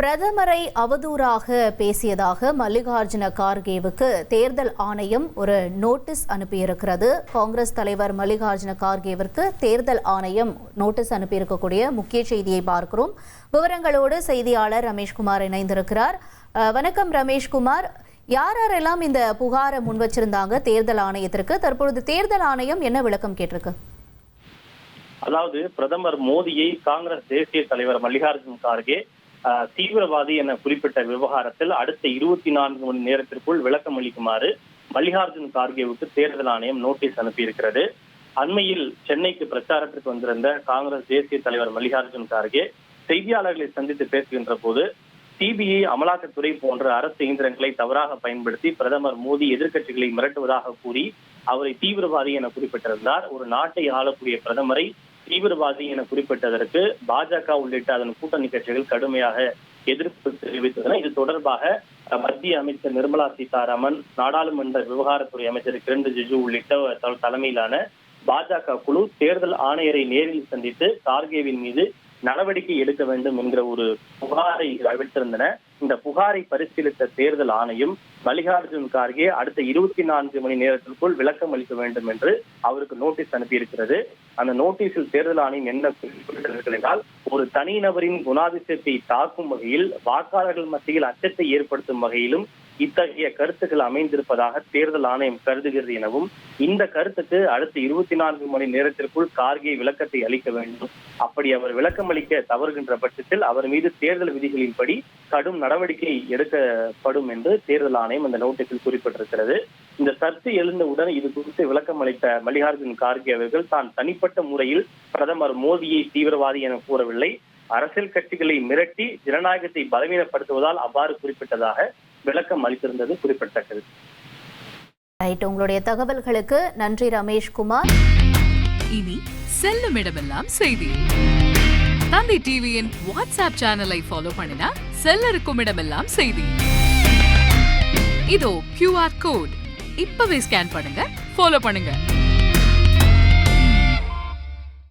பிரதமரை அவதூறாக பேசியதாக மல்லிகார்ஜுன கார்கேவுக்கு தேர்தல் ஆணையம் ஒரு நோட்டீஸ் அனுப்பியிருக்கிறது. காங்கிரஸ் தலைவர் மல்லிகார்ஜுன கார்கேவிற்கு தேர்தல் ஆணையம் நோட்டீஸ் அனுப்பியிருக்கக்கூடிய முக்கிய செய்தியை பார்க்கிறோம். விவரங்களோடு செய்தியாளர் ரமேஷ்குமார் இணைந்திருக்கிறார். வணக்கம் ரமேஷ்குமார், யாரெல்லாம் இந்த புகாரை முன் வச்சிருந்தாங்க தேர்தல் ஆணையத்திற்கு? தற்பொழுது தேர்தல் ஆணையம் என்ன விளக்கம் கேட்டிருக்கு? அதாவது பிரதமர் மோடியை காங்கிரஸ் தேசிய தலைவர் மல்லிகார்ஜுன கார்கே தீவிரவாதி என குறிப்பிட்ட விவகாரத்தில் அடுத்த 24 மணி நேரத்திற்குள் விளக்கம் அளிக்குமாறு மல்லிகார்ஜுன கார்கேவுக்கு தேர்தல் ஆணையம் நோட்டீஸ் அனுப்பியிருக்கிறது. அண்மையில் சென்னைக்கு பிரச்சாரத்திற்கு வந்திருந்த காங்கிரஸ் தேசிய தலைவர் மல்லிகார்ஜுன கார்கே செய்தியாளர்களை சந்தித்து பேசுகின்ற போது சிபிஐ, அமலாக்கத்துறை போன்ற அரசு இயந்திரங்களை தவறாக பயன்படுத்தி பிரதமர் மோடி எதிர்க்கட்சிகளை மிரட்டுவதாக கூறி அவரை தீவிரவாதி என குறிப்பிட்டிருந்தார். ஒரு நாட்டை ஆளக்கூடிய பிரதமரை தீவிரவாதி என குறிப்பிட்டதற்கு பாஜக உள்ளிட்ட அதன் கூட்டணி கட்சிகள் கடுமையாக எதிர்ப்பு தெரிவித்தன. இது தொடர்பாக மத்திய அமைச்சர் நிர்மலா சீதாராமன், நாடாளுமன்ற விவகாரத்துறை அமைச்சர் கிரண் ரிஜிஜு உள்ளிட்ட தலைமையிலான பாஜக குழு தேர்தல் ஆணையரை நேரில் சந்தித்து கார்கேவின் மீது நடவடிக்கை எடுக்க வேண்டும் என்கிற ஒரு புகாரை அளித்திருந்தன. இந்த புகாரை பரிசீலித்த தேர்தல் ஆணையம் மல்லிகார்ஜுன கார்கே அடுத்த 24 மணி நேரத்திற்குள் விளக்கம் அளிக்க வேண்டும் என்று அவருக்கு நோட்டீஸ் அனுப்பியிருக்கிறது. அந்த நோட்டீஸில் தேர்தல் ஆணையம் என்ன குறிப்பிட்டிருக்கிறது என்றால், ஒரு தனிநபரின் குணாதிசயத்தை தாக்கும் வகையில், வாக்காளர்கள் மத்தியில் அச்சத்தை ஏற்படுத்தும் வகையிலும் இத்தகைய கருத்துக்கள் அமைந்திருப்பதாக தேர்தல் ஆணையம் கருதுகிறது எனவும், இந்த கருத்துக்கு அடுத்த 24 மணி நேரத்திற்குள் கார்கே விளக்கத்தை அளிக்க வேண்டும். அப்படி அவர் விளக்கம் அளிக்க தவறுகின்ற பட்சத்தில் அவர் மீது தேர்தல் விதிகளின்படி கடும் நடவடிக்கை எடுக்கப்படும் என்று தேர்தல் ஆணையம் அந்த நோட்டீஸில் குறிப்பிட்டிருக்கிறது. இந்த சர்ச்சை எழுந்தவுடன் இது குறித்து விளக்கம் அளித்த மல்லிகார்ஜுன கார்கே அவர்கள் தான் தனிப்பட்ட முறையில் பிரதமர் மோடியை தீவிரவாதி என கூறவில்லை, அரசியல் கட்சிகளை மிரட்டி ஜனநாயகத்தை பலவீனப்படுத்துவதால் அவ்வாறு குறிப்பிட்டதாக விளக்கம் அளித்திருந்தது குறிப்பிடத்தக்கது. உங்களுடைய தகவல்களுக்கு நன்றி ரமேஷ்குமார். இனி செல்லும் இடமெல்லாம் செய்தி. தந்தி டிவியின் வாட்ஸ்அப் சேனலை ஃபாலோ பண்ணினா செல்ல இருக்கும் இடமெல்லாம் செய்தி. இதோ QR கோட் இப்பவே ஸ்கேன் பண்ணுங்க, ஃபாலோ பண்ணுங்க.